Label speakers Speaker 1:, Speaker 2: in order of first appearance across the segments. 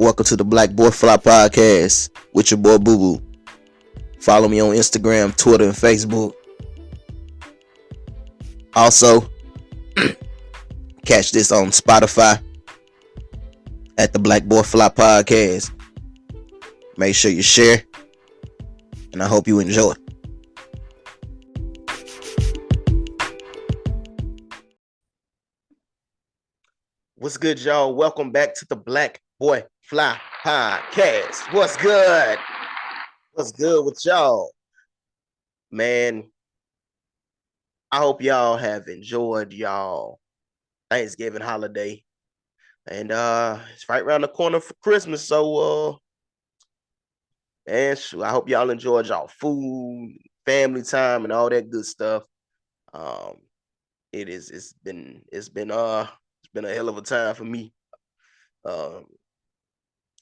Speaker 1: Welcome to the BlackBoiFly podcast with your boy Boo Boo. Follow me on Instagram, Twitter, and Facebook. Also, catch this on Spotify at the BlackBoiFly podcast. Make sure you share, and I hope you enjoy. What's good, y'all? Welcome back to the BlackBoiFly podcast. What's good? What's good with y'all? Man, I hope y'all have enjoyed y'all Thanksgiving holiday. And it's right around the corner for Christmas. So I hope y'all enjoyed y'all food, family time, and all that good stuff. It's been a hell of a time for me.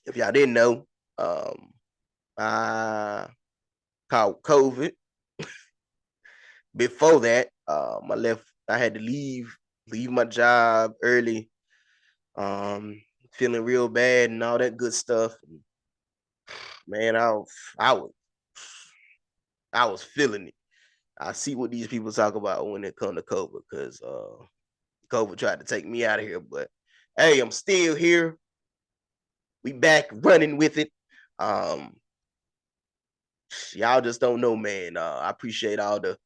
Speaker 1: If y'all didn't know, I caught COVID. Before that, I had to leave my job early. Feeling real bad and all that good stuff. Man, I was feeling it. I see what these people talk about when it comes to COVID, because COVID tried to take me out of here. But hey, I'm still here. We back running with it. Y'all just don't know, man. I appreciate all the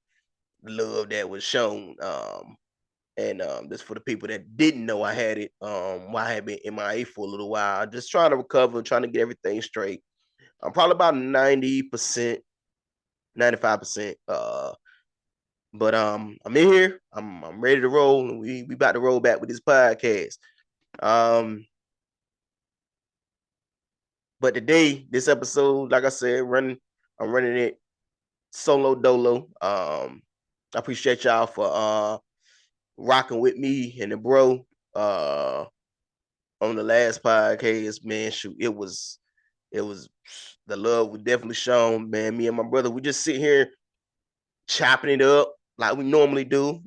Speaker 1: love that was shown. And just for the people that didn't know I had it, I had been MIA for a little while, just trying to recover, trying to get everything straight. I'm probably about 90%, 95%. But I'm in here. I'm ready to roll, and we about to roll back with this podcast. But today, this episode, like I said, I'm running it solo dolo. I appreciate y'all for rocking with me and the bro on the last podcast, man. Shoot, it was the love was definitely shown, man. Me and my brother, we just sit here chopping it up like we normally do,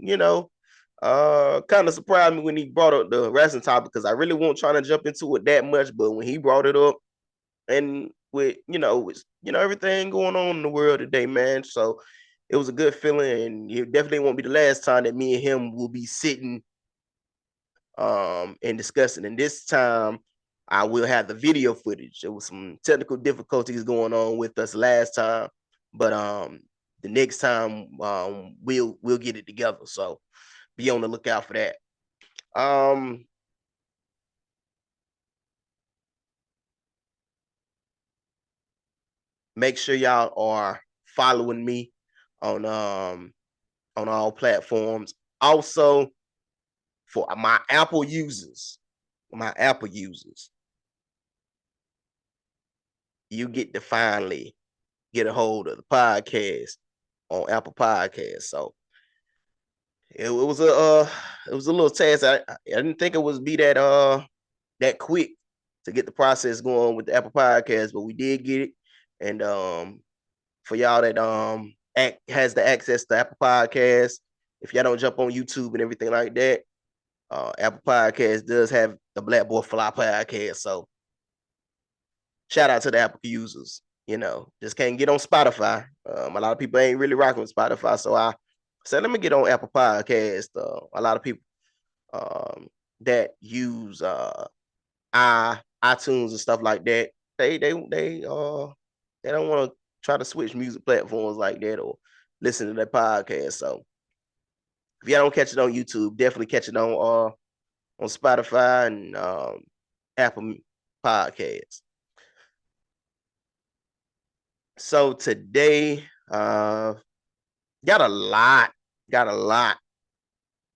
Speaker 1: kind of surprised me when he brought up the wrestling topic, because I really won't try to jump into it that much, but when he brought it up, and with everything going on in the world today, man, so it was a good feeling, and it definitely won't be the last time that me and him will be sitting and discussing. And this time I will have the video footage. There was some technical difficulties going on with us last time, but the next time we'll get it together. So be on the lookout for that. Make sure y'all are following me on all platforms. Also, for my Apple users, you get to finally get a hold of the podcast on Apple Podcasts. So it was a little task. I didn't think it would be that quick to get the process going with the Apple Podcast, but we did get it. And for y'all that has the access to Apple Podcasts, if y'all don't jump on YouTube and everything like that, Apple Podcasts does have the BlackBoiFly podcast. So shout out to the Apple users. Just can't get on Spotify. A lot of people ain't really rocking with Spotify, so I said, let me get on Apple Podcast. A lot of people that use iTunes and stuff like that, they don't want to try to switch music platforms like that or listen to their podcast. So if y'all don't catch it on YouTube, definitely catch it on Spotify and Apple Podcasts. So today, got a lot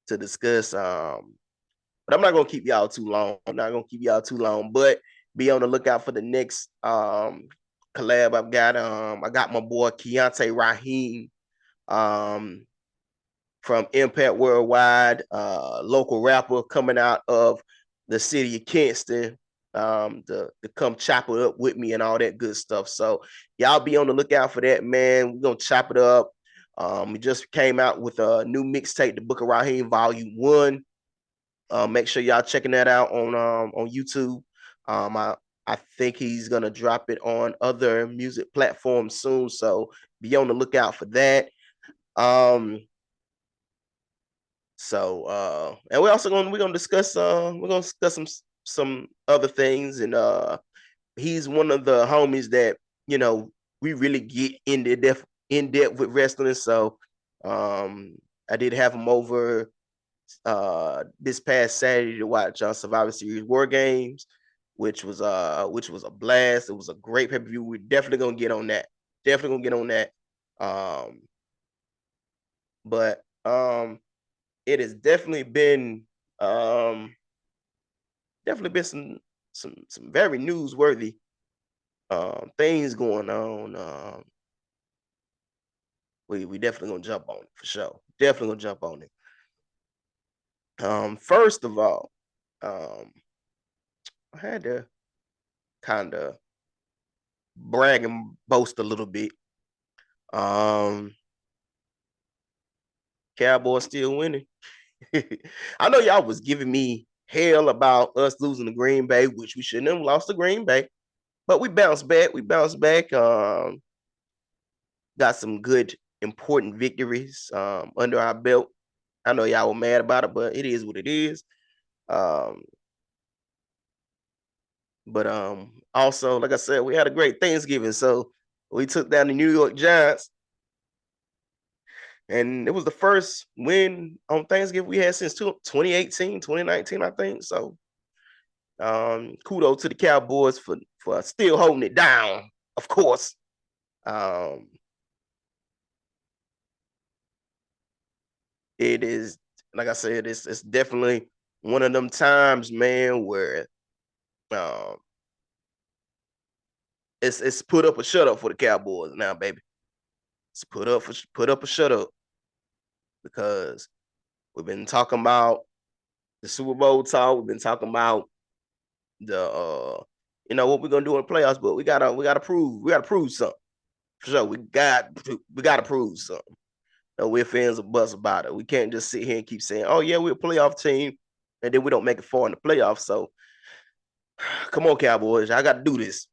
Speaker 1: to discuss. But I'm not gonna keep y'all too long. But be on the lookout for the next collab I've got. I got my boy Keontae Raheem from Impact Worldwide, local rapper coming out of the city of Kingston, to come chop it up with me and all that good stuff. So y'all be on the lookout for that, man. We're gonna chop it up. We just came out with a new mixtape, The Book of Raheem Volume 1. Make sure y'all checking that out on YouTube. I think he's gonna drop it on other music platforms soon, so be on the lookout for that. Um, and we're gonna discuss some other things, and he's one of the homies that we really get in depth with wrestling. So I did have him over this past Saturday to watch Survivor Series War Games, which was a blast. It was a great pay-per-view. We're definitely gonna get on that. Definitely gonna get on that. Um, but it has definitely been some very newsworthy things going on. We definitely gonna jump on it for sure. Definitely gonna jump on it. First of all, um, I had to kind of brag and boast a little bit. Um, Cowboys still winning. I know y'all was giving me hell about us losing to Green Bay, which we shouldn't have lost to Green Bay, but we bounced back. We bounced back. Got some good, important victories under our belt. I know y'all were mad about it, but it is what it is. Um, but also, like I said, we had a great Thanksgiving. So we took down the New York Giants, and it was the first win on Thanksgiving we had since 2018, 2019, I think. So kudos to the Cowboys for still holding it down, of course. Um, it is, like I said, it's definitely one of them times, man, where um, it's put up or shut up for the Cowboys now, baby. It's put up or shut up, because we've been talking about the Super Bowl talk. We've been talking about the what we're gonna do in the playoffs, but we gotta prove something for sure. We gotta prove something. No, we're fans of bust about it. We can't just sit here and keep saying, "Oh yeah, we're a playoff team," and then we don't make it far in the playoffs. So come on, Cowboys, I got to do this.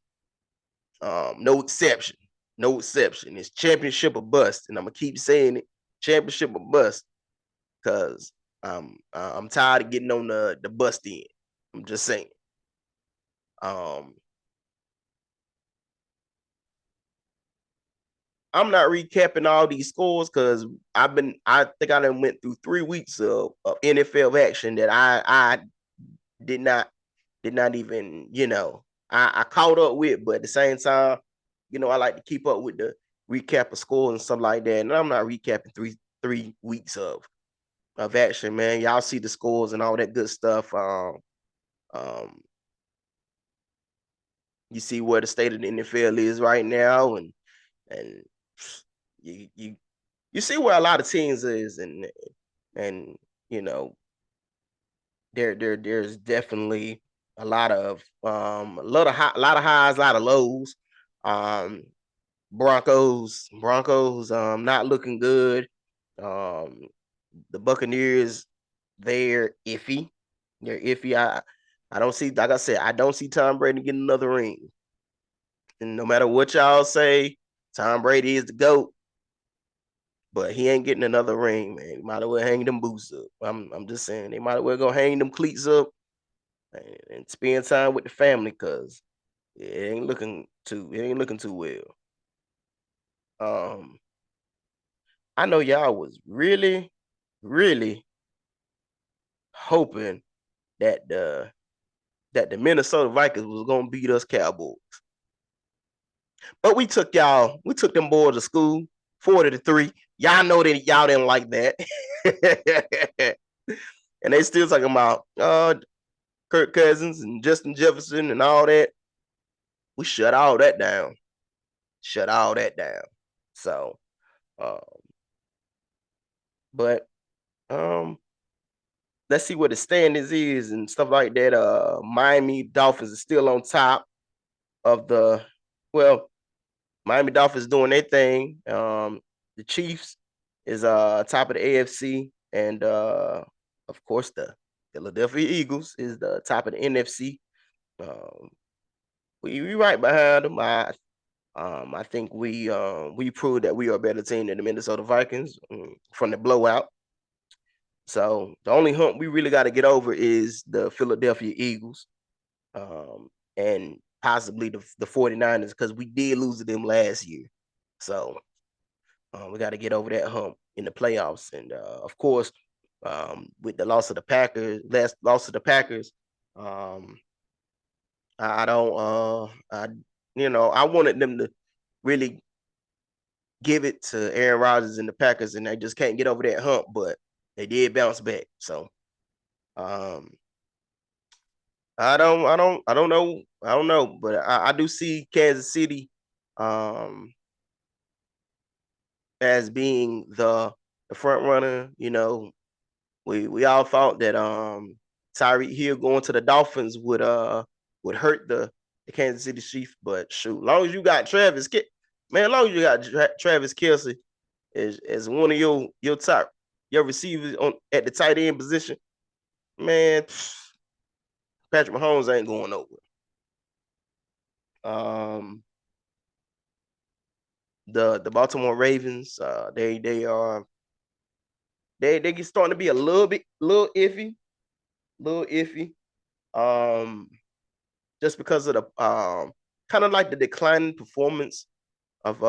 Speaker 1: No exception. No exception. It's championship or bust, and I'm gonna keep saying it, championship or bust, because I'm tired of getting on the bust end. I'm just saying. Um, I'm not recapping all these scores because I think I done went through 3 weeks of NFL action that I did not even I caught up with, but at the same time, I like to keep up with the recap of scores and stuff like that. And I'm not recapping three weeks of action, man. Y'all see the scores and all that good stuff. Um, you see where the state of the NFL is right now, and you you see where a lot of teams is, and you know there's definitely a lot of highs, a lot of lows. Um, Broncos not looking good. Um, the Buccaneers, they're iffy. They're iffy. I don't see, like I said, I don't see Tom Brady getting another ring. And no matter what y'all say, Tom Brady is the GOAT, but he ain't getting another ring, man. He might as well hang them boots up. I'm just saying, they might as well go hang them cleats up and spend time with the family, because it ain't looking too well. I know y'all was really, really hoping that the Minnesota Vikings was gonna beat us Cowboys. But we took them boys to school 40-3. Y'all know that y'all didn't like that. And they still talking about Kirk Cousins and Justin Jefferson and all that. We shut all that down. Shut all that down. So uh, but um let's see what the standings is and stuff like that. Miami Dolphins is still on top of the well, Miami Dolphins doing their thing. The Chiefs is top of the AFC, and of course the Philadelphia Eagles is the top of the NFC. Um, we right behind them. I think we proved that we are a better team than the Minnesota Vikings from the blowout. So the only hump we really got to get over is the Philadelphia Eagles, and possibly the 49ers, because we did lose to them last year. So we got to get over that hump in the playoffs. And of course, with the loss of the Packers, last loss of the Packers, um, I don't, I wanted them to really give it to Aaron Rodgers and the Packers, and they just can't get over that hump, but they did bounce back. So, um, I don't know, but I do see Kansas City, um, as being the front runner. We all thought that Tyreek Hill going to the Dolphins would hurt the Kansas City Chiefs, but shoot, long as you got as long as you got Travis Kelce as one of your top your receivers on at the tight end position, man, Patrick Mahomes ain't going nowhere. Um, the Baltimore Ravens, they are they get starting to be a little little iffy. Um, just because of the kind of like the declining performance of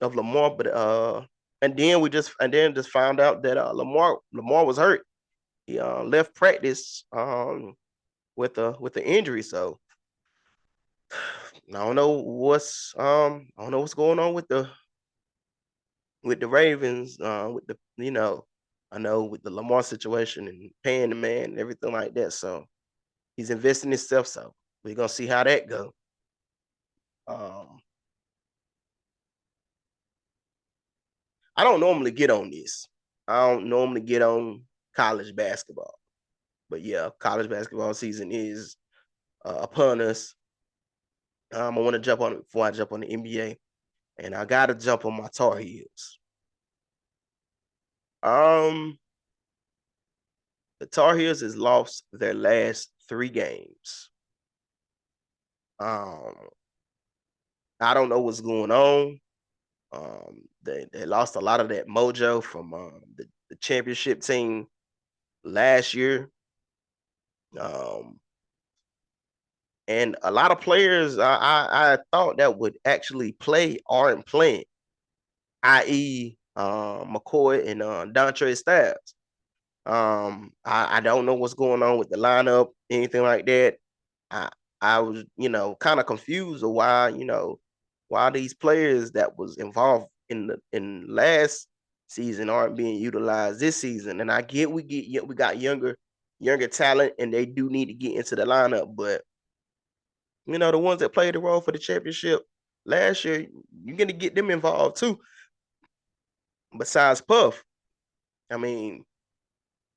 Speaker 1: Lamar, but and then just found out that Lamar was hurt. He left practice with the injury. So I don't know what's going on with the Ravens, with the I know with the Lamar situation and paying the man and everything like that. So he's investing himself. So we're gonna see how that go. Um, I don't normally get on this. I don't normally get on college basketball, but yeah, college basketball season is upon us. I want to jump on it before I jump on the NBA, and I gotta jump on my Tar Heels. Um, the Tar Heels has lost their last 3 games. Um, I don't know what's going on. They lost a lot of that mojo from the championship team last year. Um, and a lot of players I thought that would actually play aren't playing, i.e., McCoy and Dontre Styles. I don't know what's going on with the lineup, anything like that. I I was, kind of confused of why these players that was involved in last season aren't being utilized this season. And I get we got younger talent, and they do need to get into the lineup. But the ones that played the role for the championship last year, you're gonna get them involved too. Besides Puff, I mean,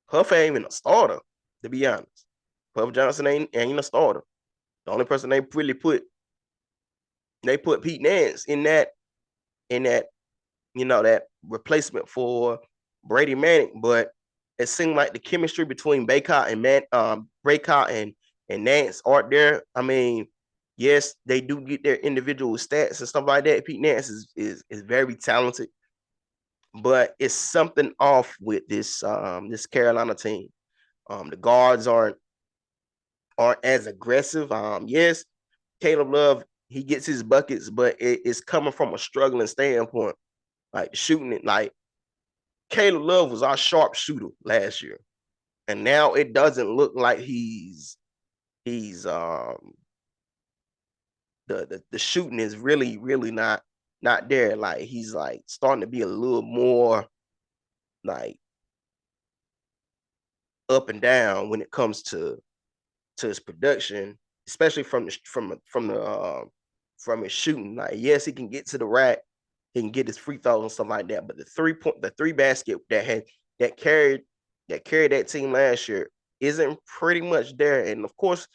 Speaker 1: Puff ain't even a starter, to be honest. Puff Johnson ain't a starter. The only person they put Pete Nance in that replacement for Brady Manning. But it seemed like the chemistry between Baycott and Nance aren't there. I mean, yes, they do get their individual stats and stuff like that. Pete Nance is very talented, but it's something off with this Carolina team. The guards aren't as aggressive. Yes, Caleb Love, he gets his buckets, but it's coming from a struggling standpoint, like shooting it. Like Caleb Love was our sharp shooter last year, and now it doesn't look like he's the shooting is really not there. Like he's like starting to be a little more like up and down when it comes to his production, especially from his shooting. Like yes, he can get to the rack, he can get his free throws and stuff like that. But the three basket that carried that carried that team last year isn't pretty much there. And of course,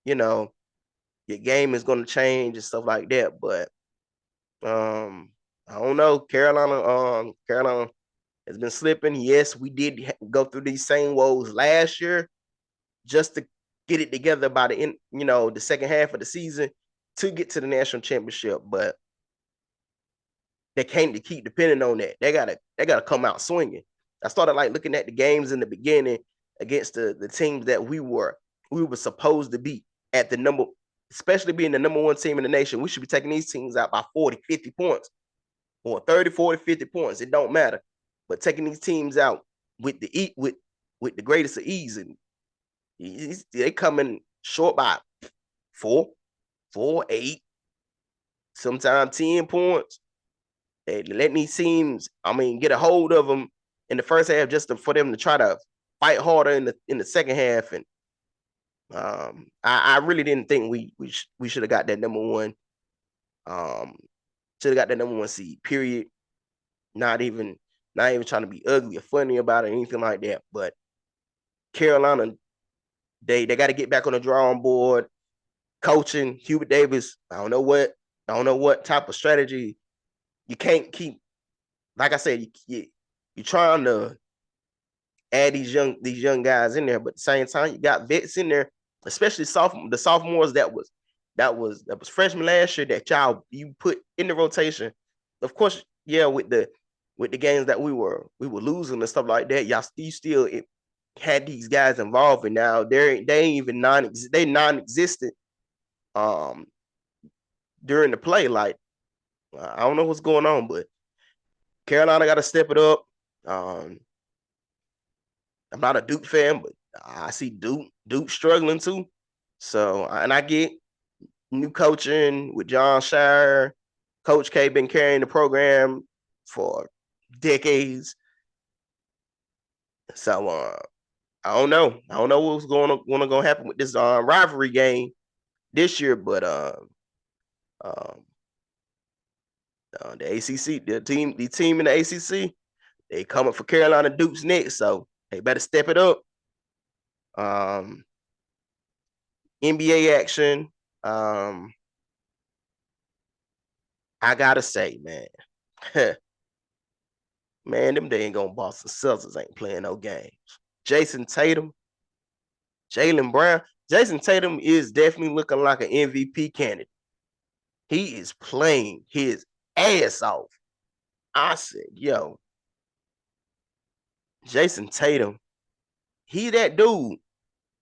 Speaker 1: you know, your game is going to change and stuff like that. But I don't know. Carolina has been slipping. Yes, we did go through these same woes last year just to get it together by the end, the second half of the season. to get to the national championship, but they can't keep depending on that. They gotta come out swinging. I started like looking at the games in the beginning against the teams that we were supposed to beat at the number, especially being the number one team in the nation. We should be taking these teams out by 40, 50 points or 30, 40, 50 points. It don't matter. But taking these teams out with the greatest of ease, and they coming short by 4, 8, sometimes 10 points. They letting these teams, get a hold of them in the first half for them to try to fight harder in the second half. And I really didn't think we should have got that number one. Should have got that number one seed. Period. Not even trying to be ugly or funny about it or anything like that. But Carolina, they got to get back on the drawing board. Coaching Hubert Davis, I don't know what type of strategy. You can't keep, like I said, you're trying to add these young guys in there, but at the same time, you got vets in there, especially the sophomores that was freshmen last year that you put in the rotation. Of course, yeah, with the games that we were losing and stuff like that, you still had these guys involved, and now they non-existent during the play. Like, I don't know what's going on, but Carolina got to step it up. I'm not a Duke fan, but I see Duke struggling too. So, and I get new coaching with John Shire. Coach K been carrying the program for decades. So, I don't know. I don't know what's going to happen with this rivalry game this year, but the ACC, the team in the ACC, they coming for Carolina Duke's next, so they better step it up. NBA action. I gotta say, man, man, them dang on Boston Celtics ain't playing no games. Jason Tatum, Jaylen Brown. Jason Tatum is definitely looking like an MVP candidate. He is playing his ass off. I said, yo, Jason Tatum, he that dude.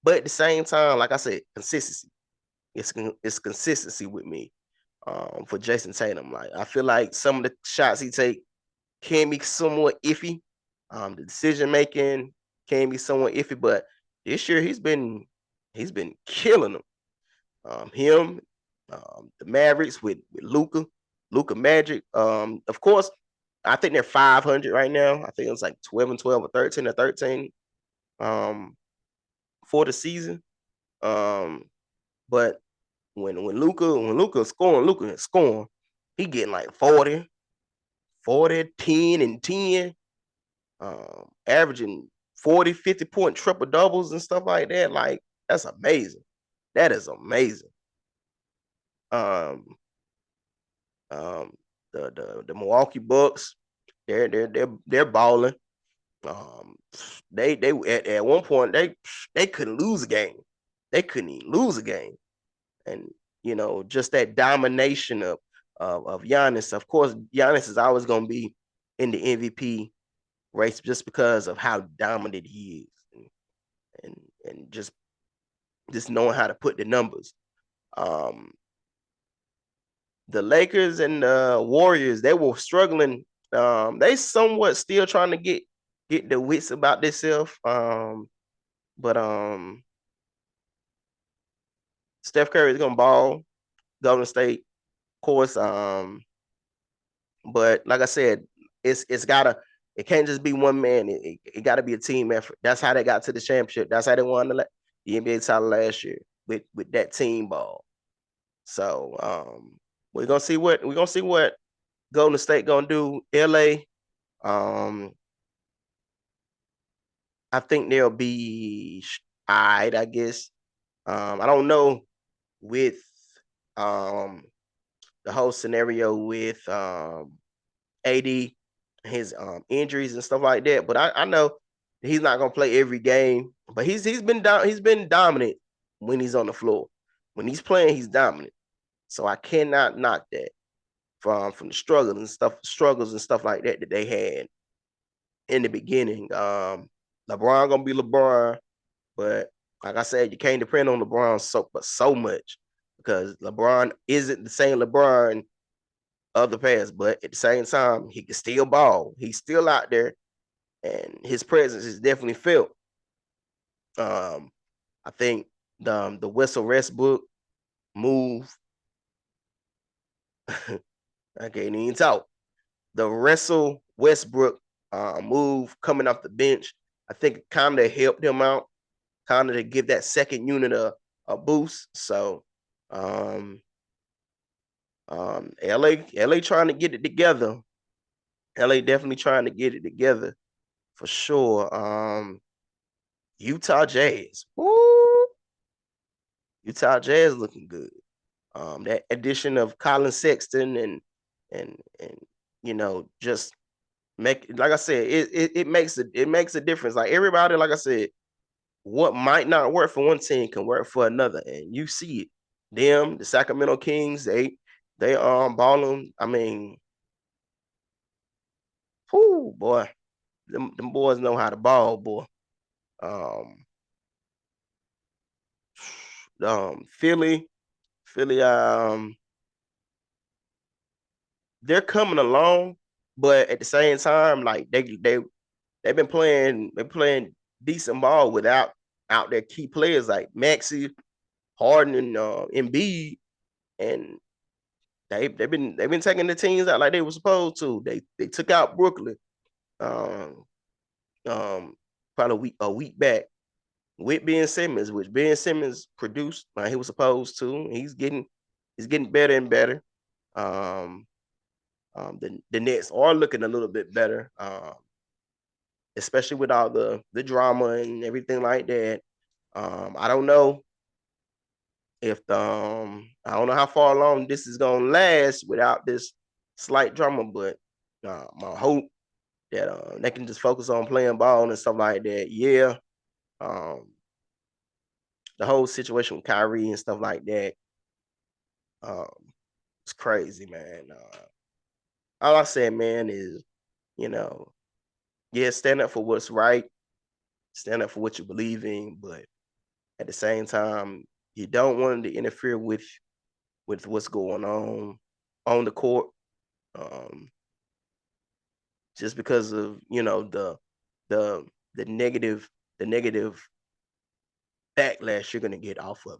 Speaker 1: But at the same time, like I said, consistency. It's consistency with me for Jason Tatum. Like, I feel like some of the shots he take can be somewhat iffy. The decision making can be somewhat iffy, but this year he's been killing them. The Mavericks with Luka Magic. Of course, I think they're 500 right now. I think it's like 12-12 or 13-13 for the season. But when Luka is scoring, he getting like 40, 10, and 10, averaging 40, 50 point triple doubles and stuff like that. Like, that's amazing. That is amazing. The Milwaukee Bucks, they're balling. They at one point they couldn't lose a game. They couldn't even lose a game. And just that domination of Giannis. Of course, Giannis is always going to be in the MVP race just because of how dominant he is, and just knowing how to put the numbers. The Lakers and the Warriors, they were struggling. They somewhat still trying to get the wits about themselves. But Steph Curry is gonna ball. Golden State, of course. But like I said, it can't just be one man. It got to be a team effort. That's how they got to the championship. That's how they won the NBA title last year with that team ball. So we're gonna see what Golden State gonna do. LA, I think they'll be all right, I guess. I don't know with the whole scenario with AD, his injuries and stuff like that, but I know he's not gonna play every game. But he's been dominant when he's on the floor. When he's playing, he's dominant. So I cannot knock that from the struggles and stuff like that they had in the beginning. LeBron gonna be LeBron, but like I said, you can't depend on LeBron so much because LeBron isn't the same LeBron of the past, but at the same time, he can still ball. He's still out there, and his presence is definitely felt. I think the Wessel Westbrook move, I can't even talk. The Russell Westbrook move coming off the bench, I think kind of helped him out, kind of to give that second unit a boost. So, LA trying to get it together. LA definitely trying to get it together for sure. Utah Jazz, woo, Utah Jazz looking good. That addition of Colin Sexton and just make, like I said, it makes a difference. Like everybody, like I said, what might not work for one team can work for another, and you see it. Them, the Sacramento Kings, they balling. I mean, whoo, boy, them boys know how to ball, boy. Um, Philly, they're coming along, but at the same time, like they're playing decent ball without out their key players like Maxey, Harden, and Embiid, and they've been taking the teams out like they were supposed to. They took out Brooklyn, um, probably a week back with Ben Simmons, which Ben Simmons produced like he was supposed to. He's getting better and better. Um, the Nets are looking a little bit better, especially with all the drama and everything like that. I don't know if I don't know how far along this is gonna last without this slight drama, but I hope that they can just focus on playing ball and stuff like that. Yeah, um, the whole situation with Kyrie and stuff like that, um, it's crazy, man. All I said, man, is you know, yeah, stand up for what's right, stand up for what you believe in, but at the same time, you don't want to interfere with what's going on the court, um, just because of the the negative the negative backlash you're gonna get off of it,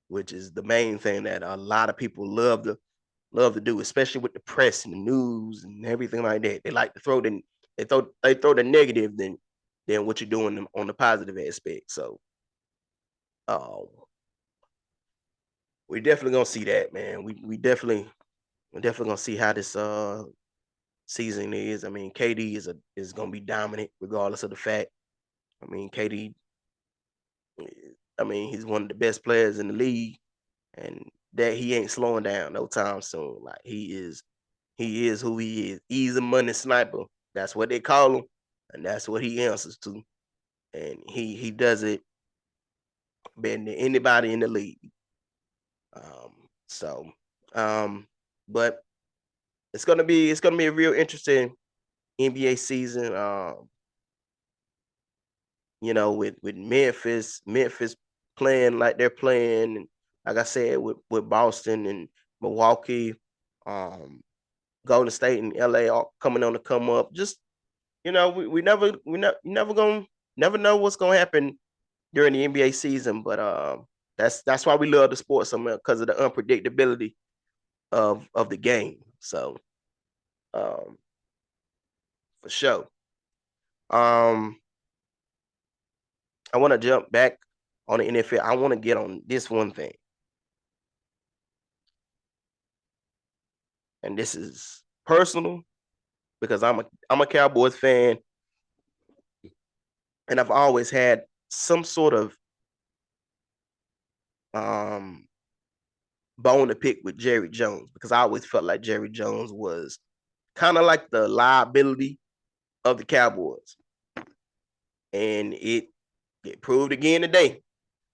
Speaker 1: which is the main thing that a lot of people love to do, especially with the press and the news and everything like that. They like to throw the negative than what you're doing on the positive aspect. So uh, we definitely gonna see that, man. We're definitely gonna see how this season is. I mean, KD is gonna be dominant regardless of the fact. I mean, KD. I mean, he's one of the best players in the league, and that he ain't slowing down no time soon. Like he is who he is. He's a money sniper. That's what they call him, and that's what he answers to. And he does it better than anybody in the league. So, but it's gonna be a real interesting NBA season. With Memphis playing like they're playing, and like I said, with Boston and Milwaukee, um, Golden State and LA all coming on to come up. Just we never know what's gonna happen during the NBA season, but that's why we love the sport so much because of the unpredictability of the game. So um, for sure. Um, I want to jump back on the NFL. I want to get on this one thing, and this is personal because I'm a Cowboys fan, and I've always had some sort of um bone to pick with Jerry Jones because I always felt like Jerry Jones was kind of like the liability of the Cowboys, and it proved again today.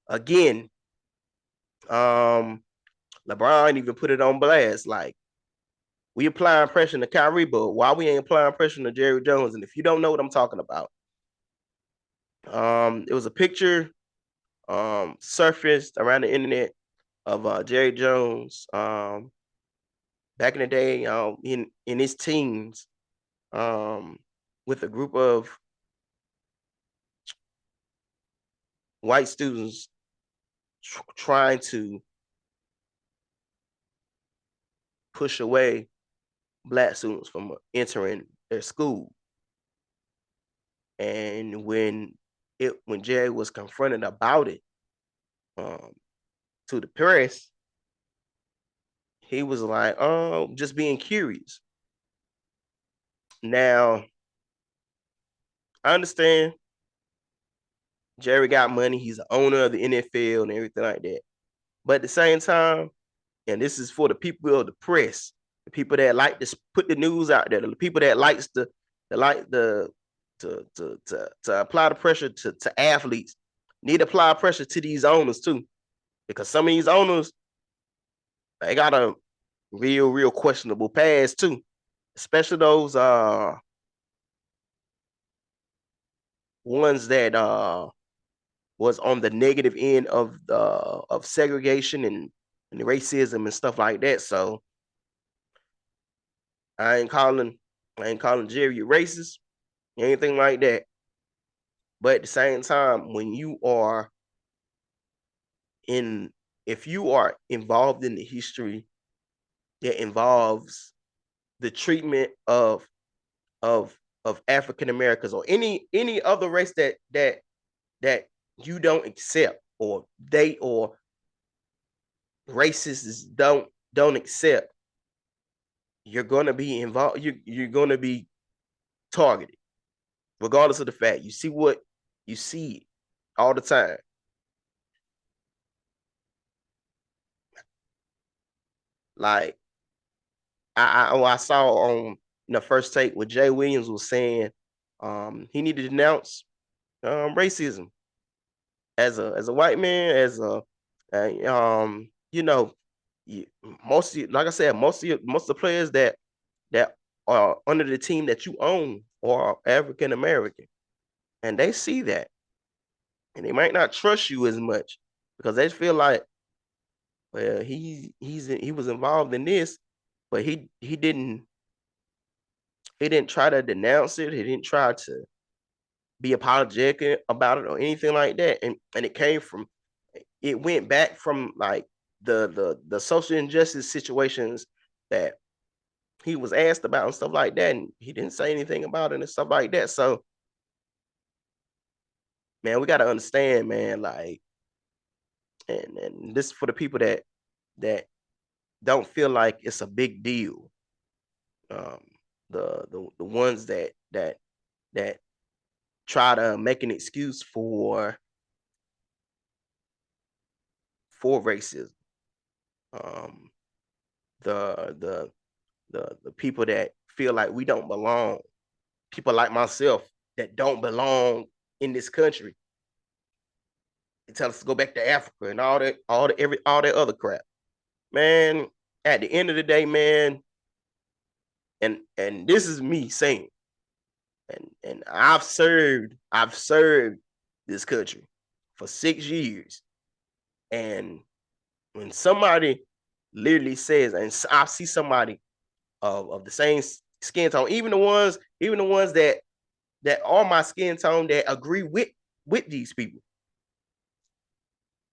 Speaker 1: Again, um, LeBron even put it on blast, like, we applying pressure to Kyrie, but why we ain't applying pressure to Jerry Jones? And if you don't know what I'm talking about, it was a picture surfaced around the internet of Jerry Jones back in the day, in his teens, with a group of white students trying to push away black students from entering their school. And when Jerry was confronted about it, to the press, he was like, "Oh, just being curious." Now, I understand Jerry got money; he's the owner of the NFL and everything like that. But at the same time, and this is for the people of the press, the people that like to put the news out there, the people that likes to like the to apply the pressure to athletes, need to apply pressure to these owners too, because some of these owners, they got a real questionable past too, especially those ones that was on the negative end of segregation and racism and stuff like that. So I ain't calling Jerry racist, anything like that. But at the same time, when you are in, if you are involved in the history that involves the treatment of African Americans or any other race that you don't accept, or they or racists don't accept, you're gonna be involved. You're gonna be targeted, regardless of the fact. You see all the time. Like I saw on the first take what Jay Williams was saying, he needed to denounce racism as a white man, as you know, like I said, most of the players that are under the team that you own are African American, and they see that, and they might not trust you as much because they feel like, well, he was involved in this, but he didn't try to denounce it. He didn't try to be apologetic about it or anything like that. And it went back from like the social injustice situations that he was asked about and stuff like that, and he didn't say anything about it and stuff like that. So, man, we got to understand, man, like, and this is for the people that don't feel like it's a big deal. Um, the ones that try to make an excuse for racism. Um, the the people that feel like we don't belong, people like myself that don't belong in this country. They tell us to go back to Africa and all that other crap. Man, at the end of the day, man, and this is me saying, and I've served this country for 6 years. And when somebody literally says, and I see somebody of the same skin tone, even the ones that are my skin tone that agree with these people,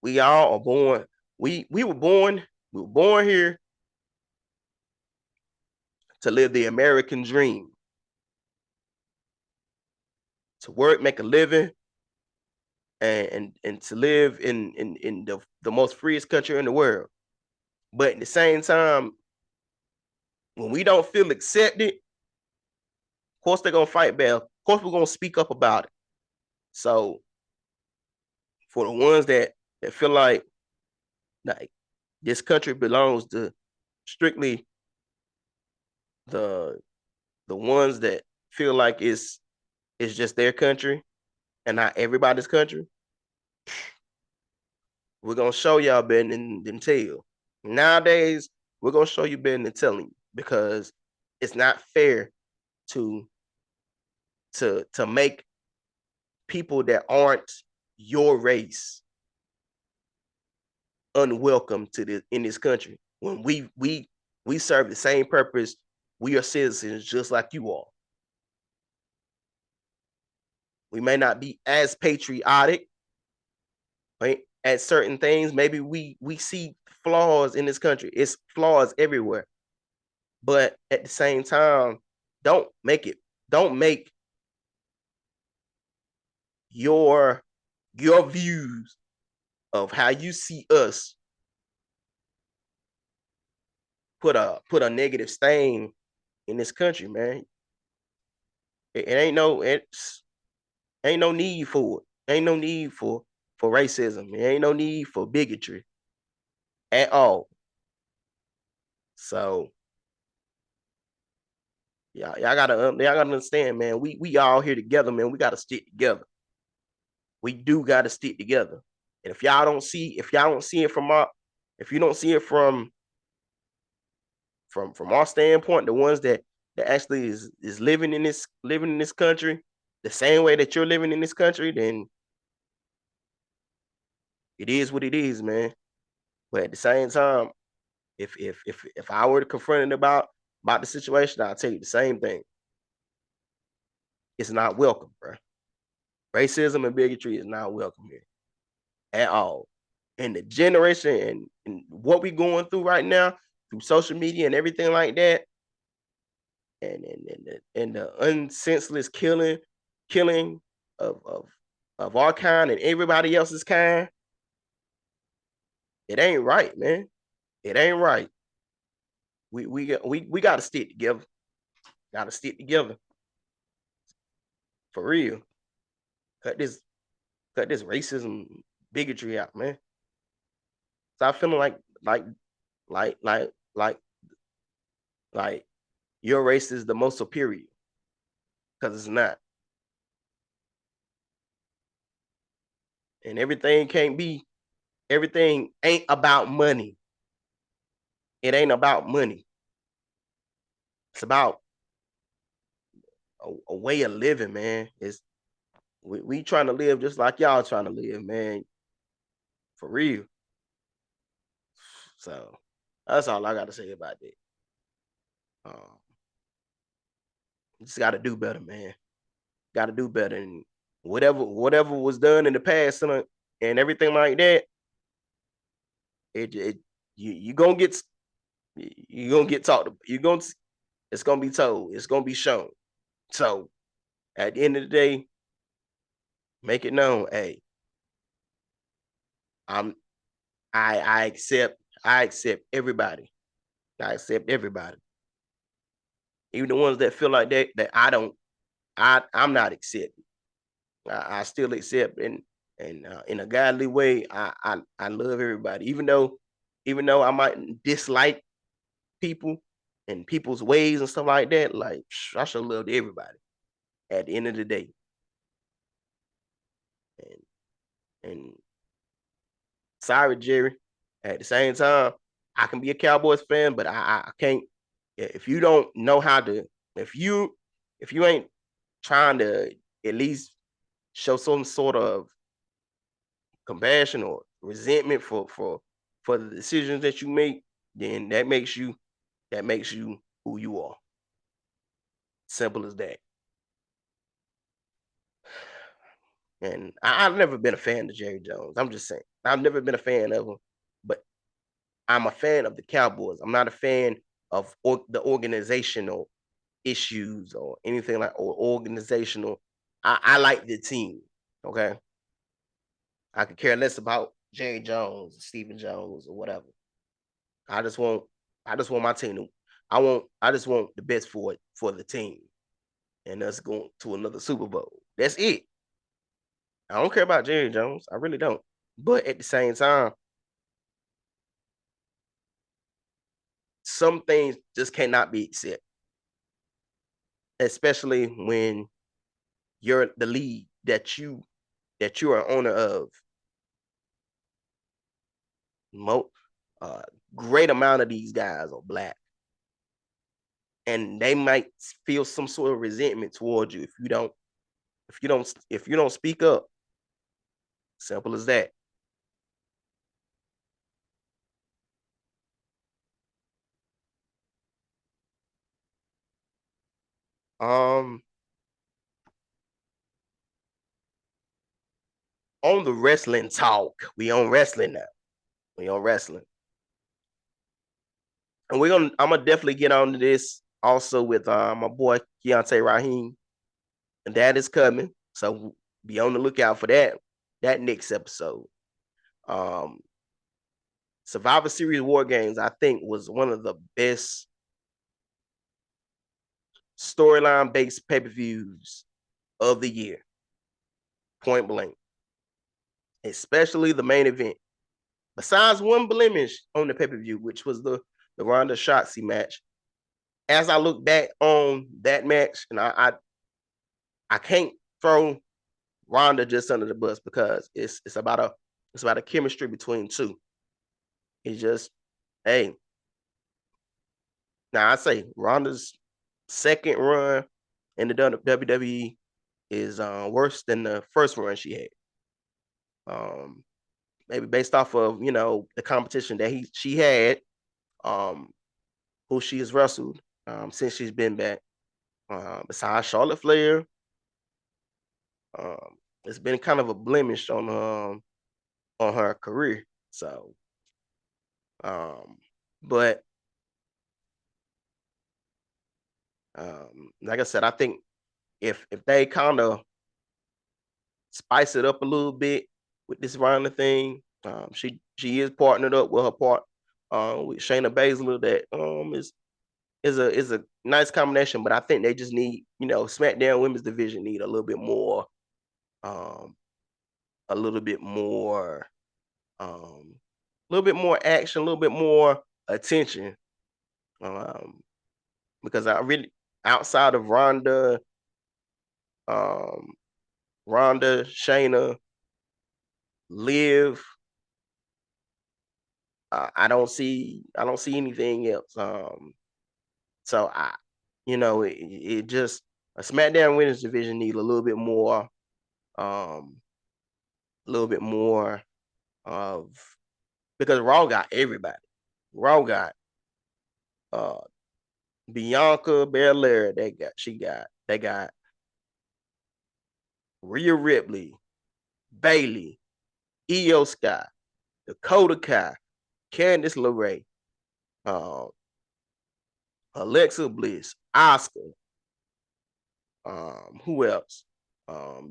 Speaker 1: we all are born. We were born. We were born here to live the American dream, to work, make a living, and to live in the most freest country in the world. But at the same time, when we don't feel accepted, of course they're gonna fight back. Of course we're gonna speak up about it. So for the ones that feel like this country belongs to strictly the the ones that feel like it's just their country and not everybody's country, we're gonna show y'all better than tell. Nowadays, we're gonna show you better than telling you, because it's not fair to make people that aren't your race unwelcome to in this country when we serve the same purpose. We are citizens just like you are. We may not be as patriotic, right, at certain things. Maybe we see flaws in this country. It's flaws everywhere. But at the same time, don't make it don't make your views of how you see us put a negative stain in this country, man. It ain't no need for it. Ain't no need for racism. It ain't no need for bigotry at all. So y'all gotta understand, man. We all here together, man. We gotta stick together. We do gotta stick together. And if y'all don't see it from our, if you don't see it from our standpoint, the ones that actually is living in this country the same way that you're living in this country, then it is what it is, man. But at the same time, if I were to confront it about the situation, I'll tell you the same thing. It's not welcome, bro. Racism and bigotry is not welcome here at all. And the generation and what we going through right now through social media and everything like that, and the unsenseless killing of our kind and everybody else's kind, it ain't right, man. It ain't right. We got to stick together. Got to stick together for real. Cut this cut this racism, bigotry out, man. Stop feeling like like like like your race is the most superior, because it's not. And everything ain't about money. It ain't about money. It's about a way of living, man. It's we trying to live just like y'all trying to live, man. For real. So that's all I got to say about that. Um, just got to do better, man. Got to do better, and whatever was done in the past and everything like that, it you gonna get you gonna get talked. You gonna It's gonna be told. It's gonna be shown. So at the end of the day, make it known. Hey, I'm I accept everybody. I accept everybody, even the ones that feel like that I don't. I'm not accepting. I still accept, and in a godly way, I love everybody, even though I might dislike people and people's ways and stuff like that. Like I should love everybody at the end of the day, and sorry, Jerry. At the same time, I can be a Cowboys fan, but I can't. If you don't know how to, if you if you ain't trying to at least show some sort of compassion or resentment for the decisions that you make, then that makes you who you are. Simple as that. And I've never been a fan of Jerry Jones. I'm just saying. I've never been a fan of him, but I'm a fan of the Cowboys. I'm not a fan of the organizational issues or anything like or organizational. I like the team. Okay. I could care less about Jerry Jones, Stephen Jones, or whatever. I just want I just want my team to I just want the best for the team and us going to another Super Bowl. That's it. I don't care about Jerry Jones. I really don't. But at the same time, some things just cannot be accepted, especially when you're the league that you are owner of. great amount of these guys are black, and they might feel some sort of resentment towards you if you don't speak up. Simple as that. Um, on the wrestling talk, we on wrestling now. We on wrestling, and I'm gonna definitely get on to this also with my boy Keontae Raheem, and that is coming. So be on the lookout for that next episode. Um, Survivor Series War Games, I think, was one of the best storyline based pay per views of the year, point blank, especially the main event. Besides one blemish on the pay per view, which was the Ronda Shotzi match. As I look back on that match, and I can't throw Ronda just under the bus because it's about a chemistry between two. It's just, hey, now I say Ronda's second run in the WWE is worse than the first run she had. Um, Maybe based off of the competition that she had, um, who she has wrestled since she's been back. Besides Charlotte Flair, it's been kind of a blemish on her career. So, um, but like I said, I think if they kind of spice it up a little bit with this Ronda thing, she is partnered up with her part with Shayna Baszler. That is a nice combination, but I think they just need, SmackDown Women's Division need um, a little bit more, um, a little bit more action, a little bit more attention, um, because I really outside of um, Ronda, Shayna, Liv, I don't see anything else. So it just a SmackDown Women's Division need um, a little bit more of because Raw got everybody. Raw got uh Bianca Belair. They got Rhea Ripley, Bailey, Io Sky, Dakota Kai, Candice LeRae, uh, Alexa Bliss, Oscar. Who else?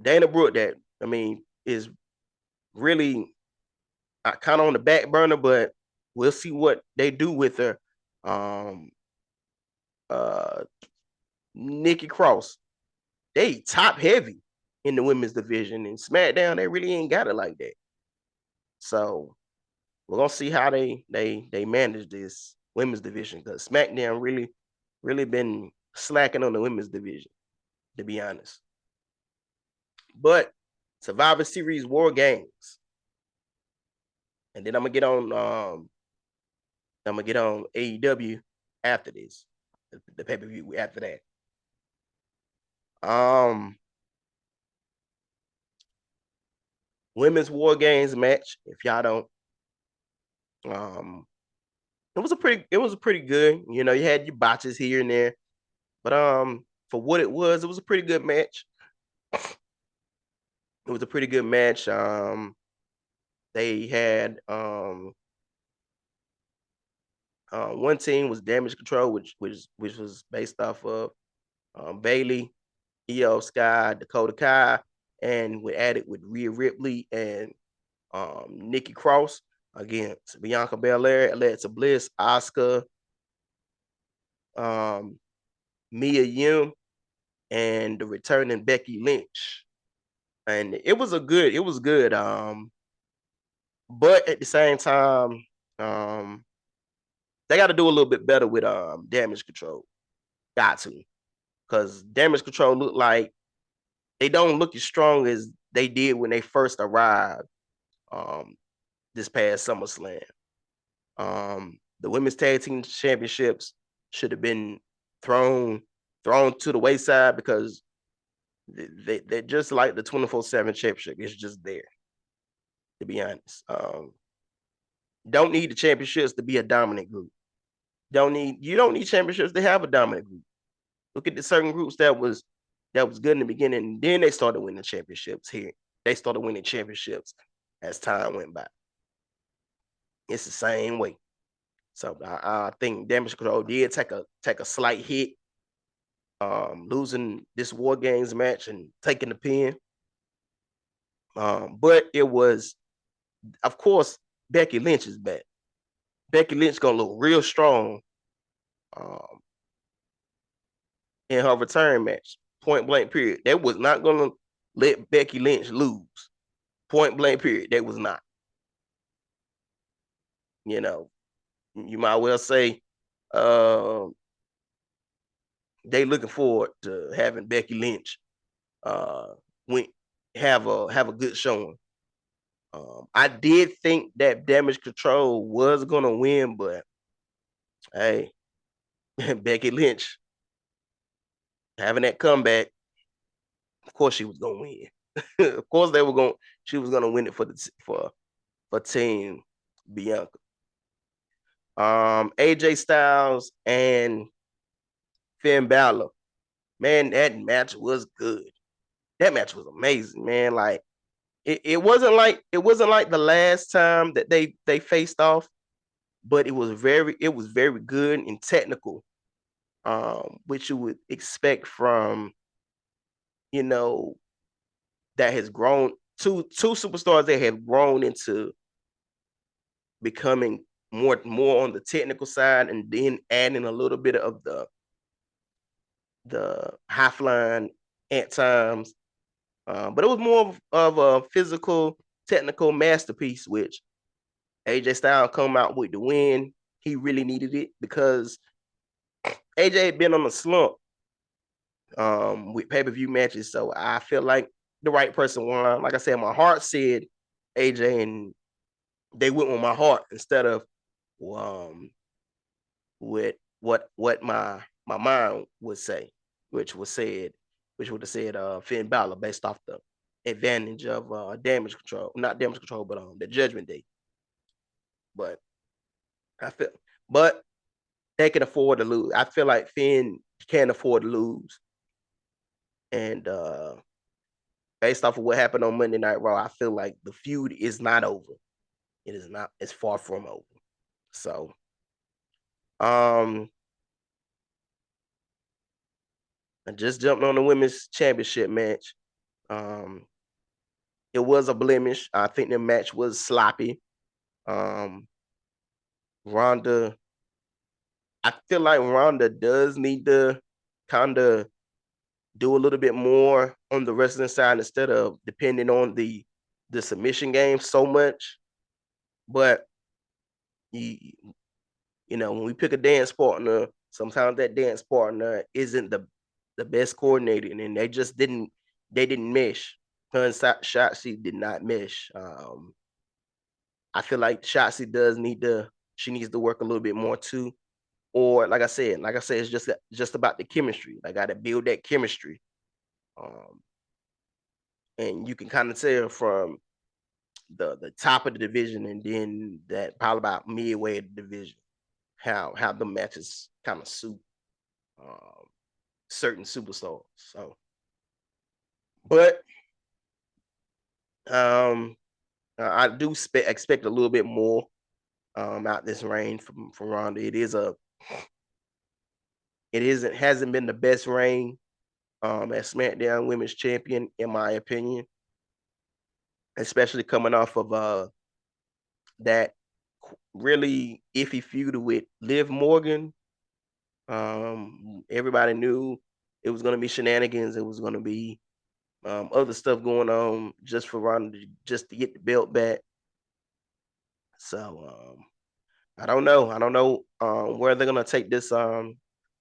Speaker 1: Dana Brooke. That I mean is really kind of on the back burner, but we'll see what they do with her. Um, uh, Nikki Cross. They top heavy in the women's division, and SmackDown they really ain't got it like that. So we're gonna see how they manage this women's division because SmackDown really been slacking on the women's division, to be honest. But Survivor Series War Games, and then I'm gonna get on AEW after this, the pay per view after that. Um, Women's War Games match. If y'all don't, um, it was a pretty good. You had your botches here and there, but for what it was a pretty good match. It was a pretty good match. They had one team was Damage Control, which was based off of Bailey, Io Sky, Dakota Kai, and we added with Rhea Ripley and Nikki Cross against Bianca Belair, Alexa Bliss, Asuka, um, Mia Yim, and the returning Becky Lynch. And it was good. But at the same time, um, they got to do a little bit better with Damage Control. Got to, because Damage Control look like they don't look as strong as they did when they first arrived um, this past SummerSlam. The women's tag team championships should have been thrown to the wayside because they're just like the 24/7 championship. It's just there, to be honest. Don't need the championships to be a dominant group. You don't need championships to have a dominant group. Look at the certain groups that was good in the beginning, and then they started winning championships here. They started winning championships as time went by. It's the same way. So I think Damage Control did take a slight hit, losing this War Games match and taking the pin. But it was, of course, Becky Lynch is back. Becky Lynch gonna look real strong um, in her return match. Point blank period. They was not gonna let Becky Lynch lose. Point blank period. They was not. You know, you might well say they looking forward to having Becky Lynch win, have a good showing. I did think that Damage Control was gonna win, but hey, Becky Lynch having that comeback, of course she was gonna win. Of course she was gonna win it for Team Bianca. AJ Styles and Finn Balor, man, that match was good. That match was amazing, man. Like it wasn't like the last time that they faced off, but it was very good and technical, which you would expect from, you know, that has grown two superstars that have grown into becoming more on the technical side, and then adding a little bit of the high flying at times. But it was more of a physical, technical masterpiece, which AJ Styles come out with the win. He really needed it because AJ had been on a slump with pay-per-view matches. So I feel like the right person won. Like I said, my heart said AJ, and they went with my heart instead of um, with what my mind would say, which would have said Finn Balor based off the advantage of Damage Control, not Damage Control, but the Judgment Day. But I feel, but they can afford to lose. I feel like Finn can't afford to lose, and based off of what happened on Monday Night Raw, I feel like the feud is not over. It is not. It's far from over. So, I just jumped on the women's championship match. It was a blemish. I think the match was sloppy. Ronda, I feel like Ronda does need to kind of do a little bit more on the wrestling side instead of depending on the submission game so much. But you you know, when we pick a dance partner, sometimes that dance partner isn't the best coordinated, and they didn't mesh. Her and Shotzi did not mesh. I feel like Shotzi she needs to work a little bit more too. Or like I said, it's just about the chemistry. I got to build that chemistry. Um, and you can kind of tell from the top of the division, and then that probably about midway of the division, how the matches kind of suit um, certain superstars. So, but I do expect a little bit more out this reign from Ronda. It hasn't been the best reign as SmackDown Women's Champion, in my opinion, especially coming off of that really iffy feud with Liv Morgan. Everybody knew it was going to be shenanigans. It was going to be other stuff going on just for Ronda just to get the belt back. So I don't know. Where they're going to take this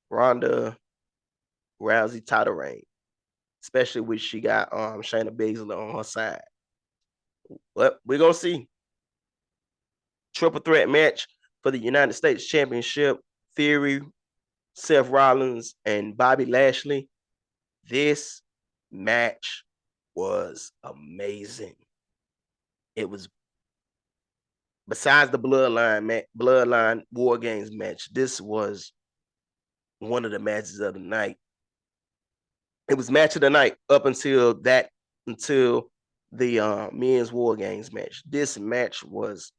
Speaker 1: Ronda Rousey title reign, especially when she got Shayna Baszler on her side. But we're gonna see. Triple threat match. for the United States Championship, Theory, Seth Rollins, and Bobby Lashley. This match was amazing. It was, besides the Bloodline War Games match, this was one of the matches of the night. It was match of the night up until the men's War Games match. This match was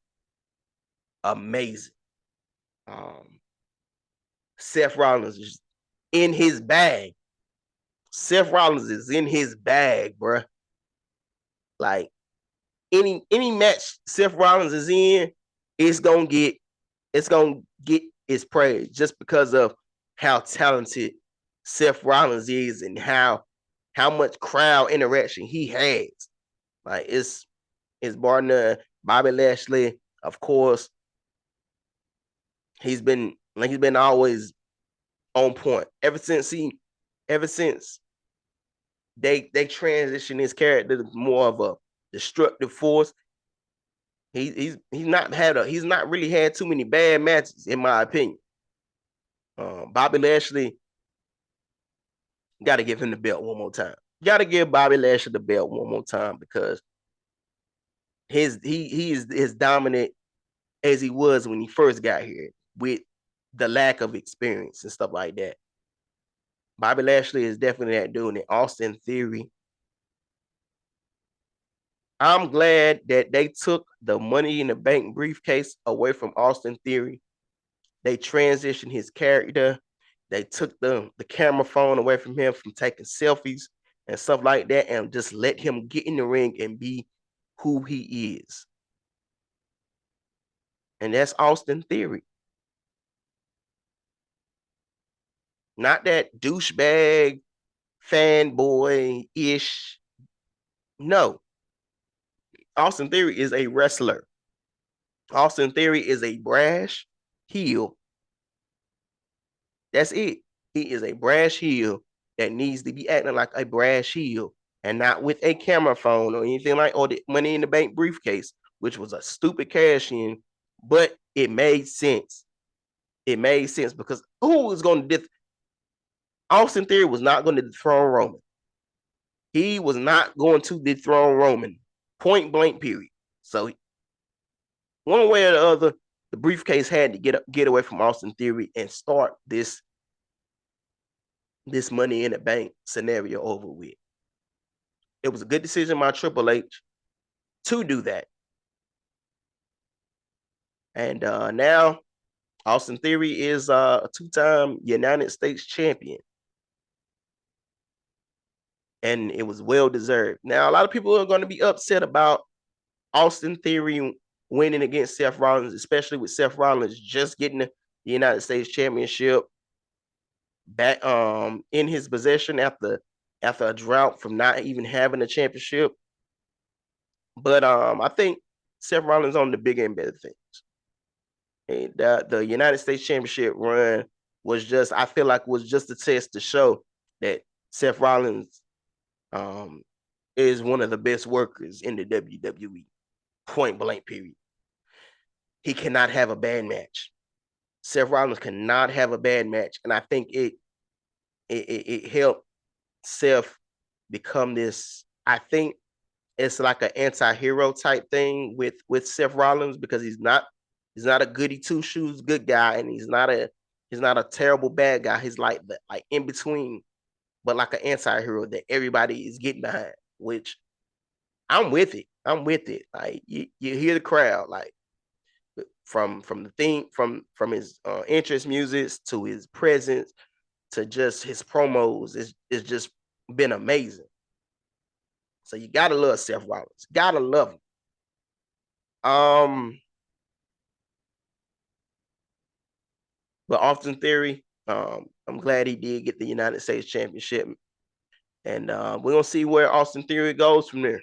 Speaker 1: amazing. Seth Rollins is in his bag. Seth Rollins is in his bag, bruh. Like any match Seth Rollins is in, it's gonna get its praise just because of how talented Seth Rollins is and how much crowd interaction he has. Like it's bar none. Bobby Lashley, of course, he's been always on point ever since they transitioned his character to more of a destructive force. He's not really had too many bad matches, in my opinion. Bobby Lashley, got to give him the belt one more time. Got to give Bobby Lashley the belt one more time because he is as dominant as he was when he first got here with the lack of experience and stuff like that. Bobby Lashley is definitely that doing it. Austin Theory. I'm glad that they took the Money in the Bank briefcase away from Austin Theory. They transitioned his character. They took the camera phone away from him from taking selfies and stuff like that and just let him get in the ring and be who he is. And that's Austin Theory. Not that douchebag, fanboy-ish. No. Austin Theory is a wrestler. Austin Theory is a brash heel. That's it. He is a brash heel that needs to be acting like a brash heel and not with a camera phone or anything like, or the Money in the Bank briefcase, which was a stupid cash in, but it made sense. It made sense because who was going to Austin Theory was not going to dethrone Roman. He was not going to dethrone Roman. Point blank, period. So one way or the other, the briefcase had to get away from Austin Theory and start this Money in the Bank scenario over with. It was a good decision by Triple H to do that. And now Austin Theory is a two-time United States champion. And it was well deserved. Now, a lot of people are going to be upset about Austin Theory winning against Seth Rollins, especially with Seth Rollins just getting the United States Championship back in his possession after a drought from not even having a championship. But I think Seth Rollins on the bigger and better things. And the United States Championship run was just, I feel like, was just a test to show that Seth Rollins is one of the best workers in the WWE. Point blank, period. He cannot have a bad match. Seth Rollins cannot have a bad match, and I think it helped Seth become this. I think it's like an anti-hero type thing with Seth Rollins because he's not a goody two shoes good guy, and he's not a terrible bad guy. He's like in between, but like an anti-hero that everybody is getting behind. Which I'm with it. Like you hear the crowd, like from the theme, from his entrance music to his presence to just his promos. It's just been amazing. So you gotta love Seth Rollins. Gotta love him. But Austin Theory, I'm glad he did get the United States Championship. And we're gonna see where Austin Theory goes from there.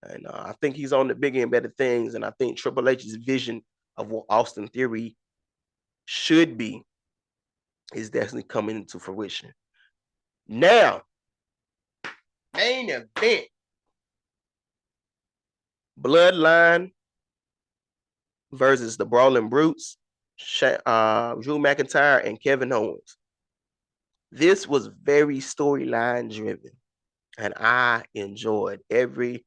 Speaker 1: And I think he's on the bigger and better things. And I think Triple H's vision of what Austin Theory should be is definitely coming into fruition. Now, main event. Bloodline versus the Brawling Brutes. Drew McIntyre and Kevin Owens. This was very storyline driven, and I enjoyed every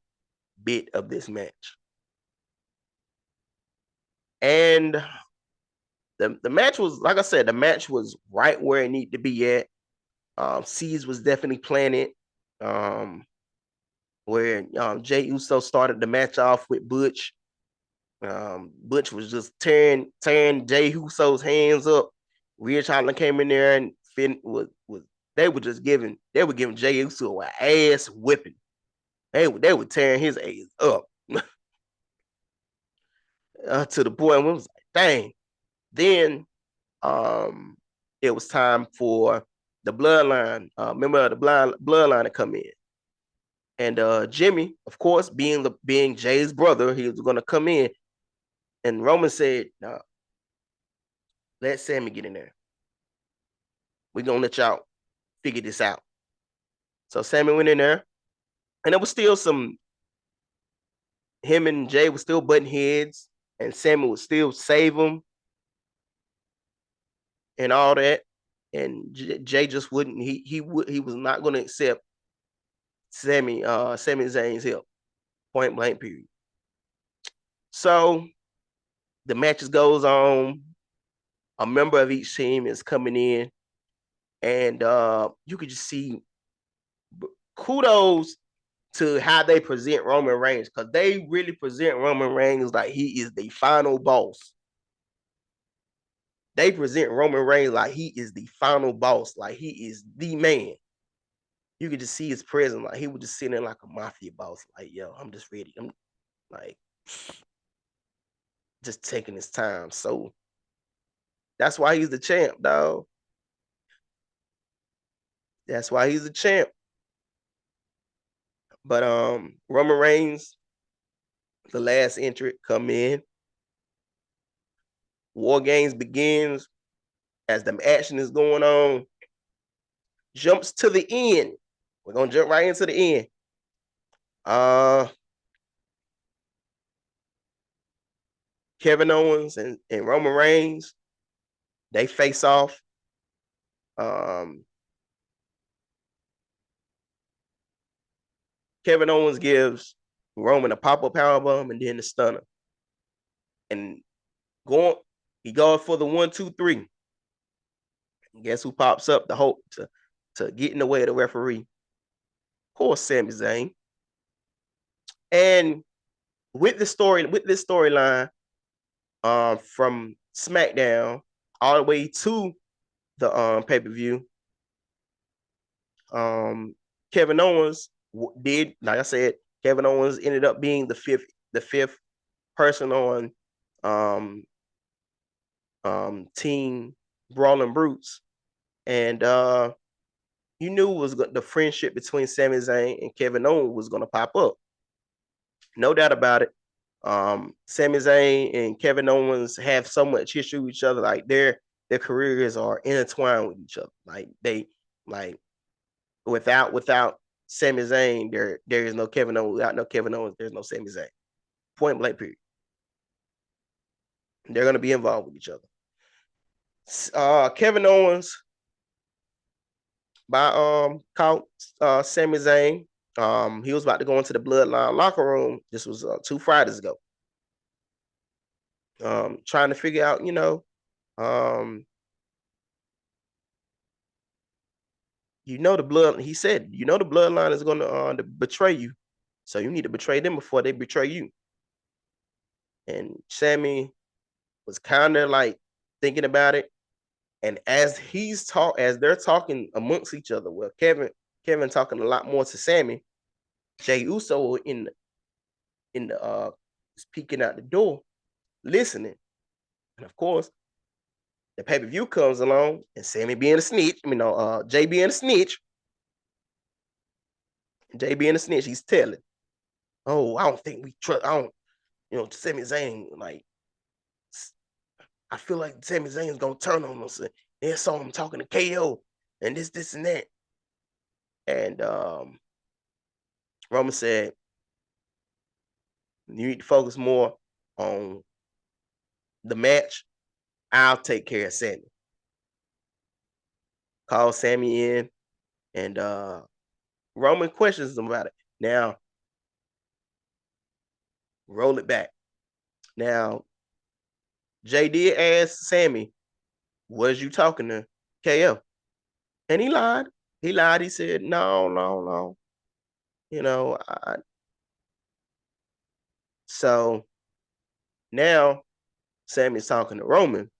Speaker 1: bit of this match. And the match was, like I said, the match was right where it needed to be at. Seeds was definitely planted. Where Jey Uso started the match off with Butch. Butch was just tearing Jey Uso's hands up. Rhea Holland came in there and Finn was they were giving Jey Uso an ass whipping. They were tearing his ass up to the point where it was like, dang. Then it was time for the bloodline, member of the bloodline to come in. And Jimmy, of course, being Jay's brother, he was gonna come in. And Roman said, "No, let Sammy get in there. We're gonna let y'all figure this out." So Sammy went in there, and there was still him and Jay was still butting heads, and Sammy would still save him and all that. And Jay just wouldn't. He was not going to accept Sami Zayn's help. Point blank. Period. So the matches goes on. A member of each team is coming in, and you could just see kudos to how they present Roman Reigns, because they really present Roman Reigns like he is the final boss. They present Roman Reigns like he is the final boss, like he is the man. You could just see his presence, like he was just sitting there like a mafia boss, like, yo, I'm just ready. I'm like just taking his time. So that's why he's the champ, dog. That's why he's the champ. But Roman Reigns, the last entrant, come in. War Games begins as the action is going on. Jumps to the end. We're gonna jump right into the end. Kevin Owens and Roman Reigns, they face off. Kevin Owens gives Roman a pop-up powerbomb and then the stunner. And he goes for the 1, 2, 3. And guess who pops up to get in the way of the referee? Of course, Sami Zayn. And with this storyline, from SmackDown all the way to the pay-per-view, Kevin Owens did, like I said, Kevin Owens ended up being the fifth person on Team Brawling Brutes. And you knew was the friendship between Sami Zayn and Kevin Owens was going to pop up. No doubt about it. Sami Zayn and Kevin Owens have so much history with each other. Like their careers are intertwined with each other. Like without Sami Zayn, there is no Kevin Owens. Without no Kevin Owens, there's no Sami Zayn. Point blank. Period. They're going to be involved with each other. Kevin Owens caught Sami Zayn. He was about to go into the Bloodline locker room. This was 2 Fridays ago. Trying to figure out, the blood. He said, the Bloodline is going to betray you, so you need to betray them before they betray you. And Sami was kind of like thinking about it, and as they're talking amongst each other, well, Kevin talking a lot more to Sami. Jey Uso in the peeking out the door, listening, and of course, the pay-per-view comes along, and Sami being a snitch, Jay being a snitch. Jay being a snitch, he's telling, "Oh, I don't think we trust. I don't, Sami Zayn, like, I feel like Sami Zayn's gonna turn on us. They saw him talking to KO, and this, and that." And Roman said, "You need to focus more on the match I'll take care of Sammy. Call Sammy in, and Roman questions him about it. Now, roll it back. Now, Jay did ask Sammy, was you talking to KO? And he lied. He lied. He said, no, no, no. You know, so now Sammy's talking to Roman.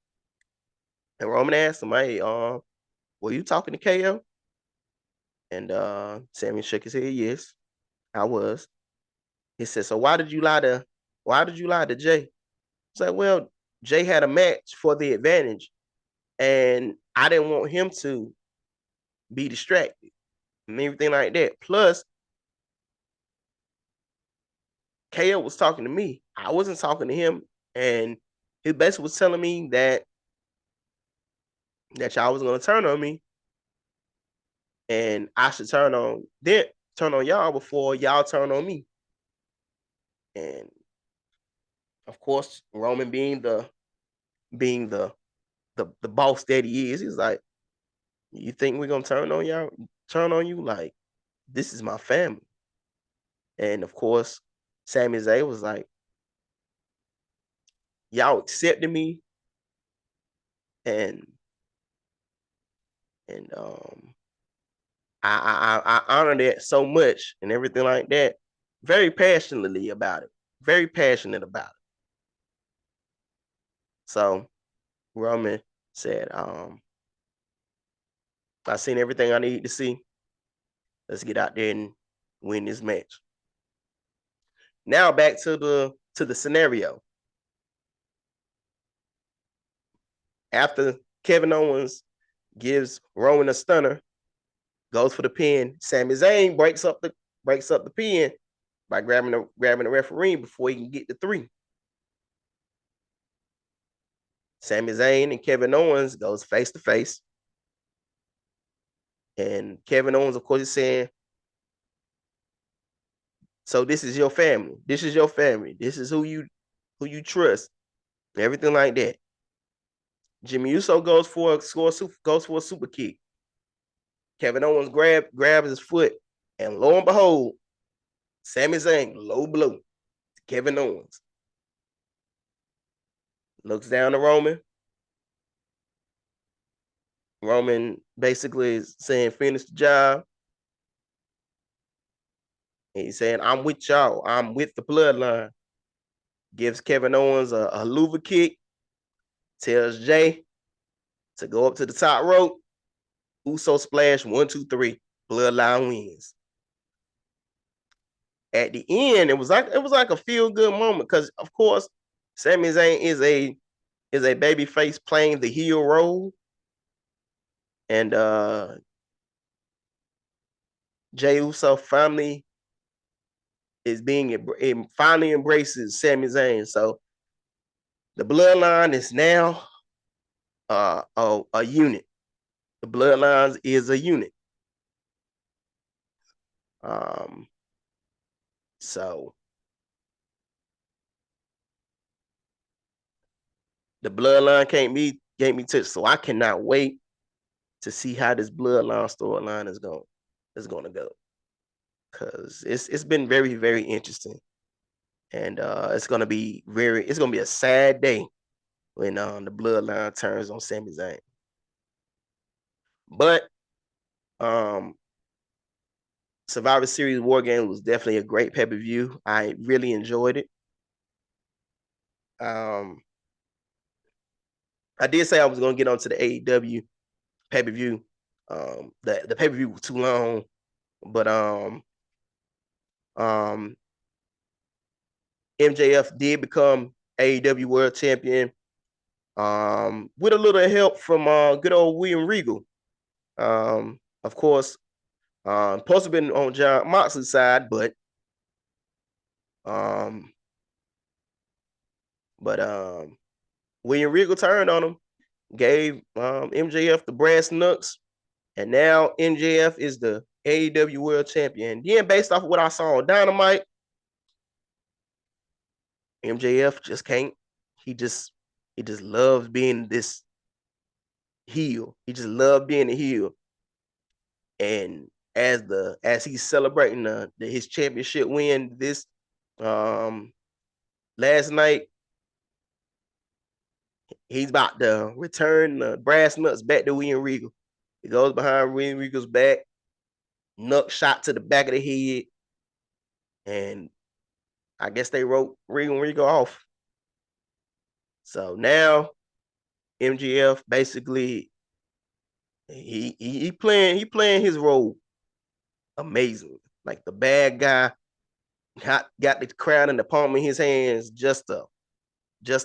Speaker 1: And Roman asked him, hey, were you talking to KO? And Sammy shook his head, yes, I was. He said, so why did you lie to Jay? It's like, well, Jay had a match for the advantage, and I didn't want him to be distracted and everything like that. Plus, KO was talking to me. I wasn't talking to him, and his basically was telling me that y'all was gonna turn on me, and I should turn on y'all before y'all turn on me. And of course, Roman being the boss that he is, he's like, you think we're gonna turn on you? Like, this is my family. And of course, Sami Zayn was like, y'all accepted me, and I honor that so much and everything like that. Very passionately about it. Very passionate about it. So Roman said, I seen everything I need to see. Let's get out there and win this match. Now back to the scenario. After Kevin Owens gives Roman a stunner, goes for the pin, Sami Zayn breaks up the pin by grabbing the referee before he can get the 3. Sami Zayn and Kevin Owens goes face to face. And Kevin Owens, of course, is saying, so this is your family. This is your family. This is who you trust. Everything like that. Jimmy Uso goes for a super kick. Kevin Owens grabs his foot, and lo and behold, Sami Zayn low blow to Kevin Owens. Looks down to Roman. Roman basically is saying, finish the job. And he's saying, I'm with y'all. I'm with the bloodline. Gives Kevin Owens a Luva kick. Tells Jay to go up to the top rope. Uso splash, 1, 2, 3. Bloodline wins. At the end, it was like a feel good moment because, of course, Sami Zayn is a baby face playing the heel role, and Jey Uso finally embraces Sami Zayn. So the bloodline is now a unit. The bloodlines is a unit. So the bloodline can't be touched. So I cannot wait to see how this bloodline storyline is going to go, because it's been very, very interesting, and it's going to be a sad day when the bloodline turns on Sami Zayn. But Survivor Series War Game was definitely a great pay-per-view. I really enjoyed it. I did say I was going to get onto the AEW pay-per-view. The pay-per-view was too long, but MJF did become AEW World Champion with a little help from good old William Regal. Of course, supposed to have been on John Moxley's side, but William Regal turned on him, gave MJF the brass knucks, and now MJF is the AEW World Champion. Then, based off of what I saw on Dynamite, MJF just can't. He just He just loves being this heel. He just loved being a heel. And as he's celebrating his championship win this last night, he's about to return the brass knucks back to William Regal. He goes behind William Regal's back, knuck shot to the back of the head, and I guess they wrote Regal off. So now MGF basically he playing his role amazing. Like the bad guy got the crown in the palm of his hands just to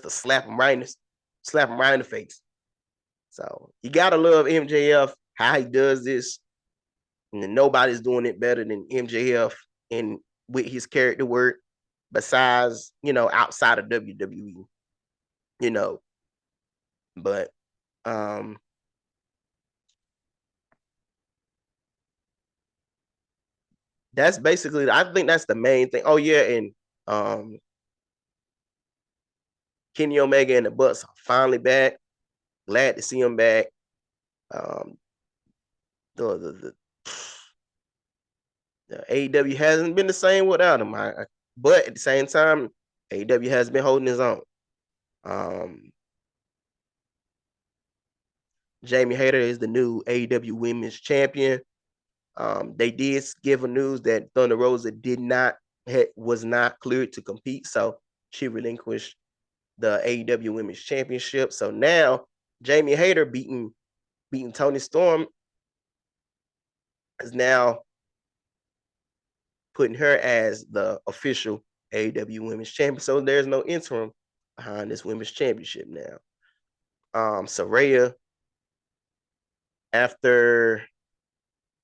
Speaker 1: slap him right in the face. So you gotta love MJF how he does this, and nobody's doing it better than MJF and with his character work. Besides, outside of WWE, but um, that's basically. I think that's the main thing. Oh yeah, and um, Kenny Omega and the Bucks are finally back. Glad to see him back. Um, the AEW hasn't been the same without him. But at the same time, AEW has been holding his own. Jamie Hayter is the new AEW Women's Champion. They did give a news that Thunder Rosa was not cleared to compete, so she relinquished the AEW Women's Championship. So now Jamie Hayter beating Toni Storm is now putting her as the official AEW Women's Champion. So there's no interim behind this Women's Championship now. Saraya, after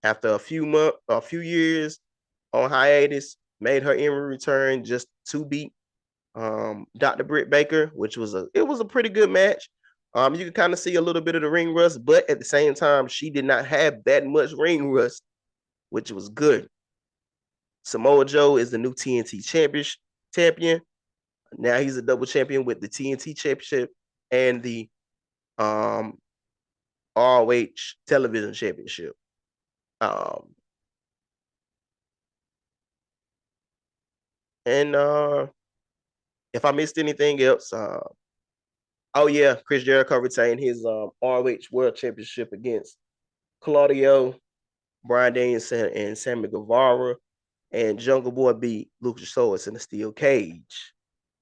Speaker 1: a few years on hiatus, made her in return just to beat Dr. Britt Baker, which was a pretty good match. You can kind of see a little bit of the ring rust, but at the same time, she did not have that much ring rust, which was good. Samoa Joe is the new TNT champion. Now he's a double champion with the TNT championship and the ROH television championship. And if I missed anything else, oh yeah, Chris Jericho retained his ROH World Championship against Claudio, Bryan Danielson, and Sammy Guevara, and Jungle Boy beat Luchasaurus in a steel cage.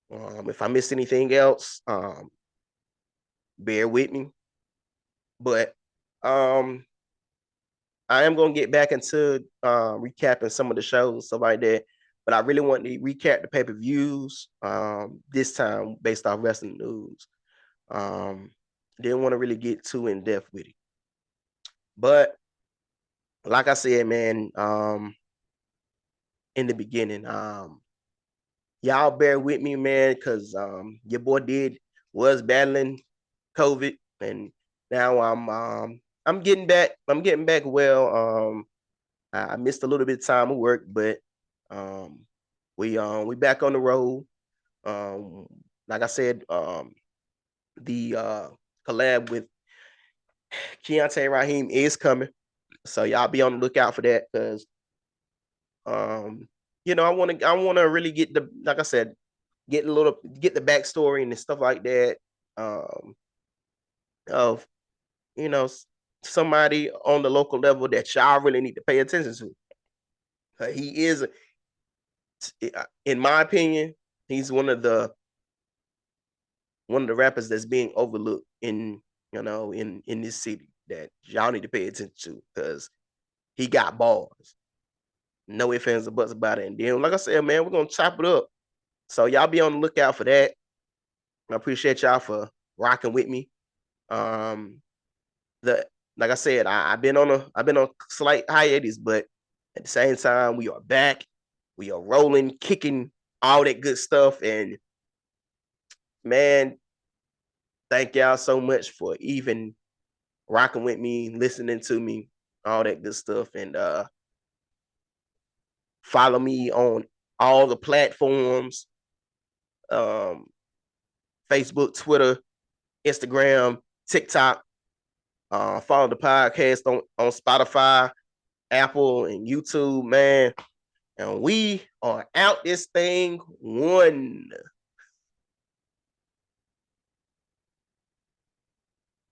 Speaker 1: If I missed anything else, bear with me. But I am gonna get back into recapping some of the shows and stuff like that. But I really want to recap the pay-per-views this time based off wrestling news. Didn't want to really get too in depth with it. But like I said, man, in the beginning, y'all bear with me, man, because your boy was battling COVID, and now I'm getting back. I'm getting back well. I missed a little bit of time of work, but we back on the road. Like I said, the collab with Keontae Raheem is coming, so y'all be on the lookout for that because I want to really get like I said, get the backstory and stuff like that of somebody on the local level that y'all really need to pay attention to. He is, in my opinion, he's one of the rappers that's being overlooked in this city that y'all need to pay attention to because he got balls. No ifs, ands, or buts about it. And then, like I said, man, we're gonna chop it up. So y'all be on the lookout for that. I appreciate y'all for rocking with me. Like I said, I've been on slight hiatus, but at the same time, we are back. We are rolling, kicking, all that good stuff. And man, thank y'all so much for even rocking with me, listening to me, all that good stuff. And follow me on all the platforms, Facebook, Twitter, Instagram, TikTok. Follow the podcast on Spotify, Apple, and YouTube, man. And we are out this thing one.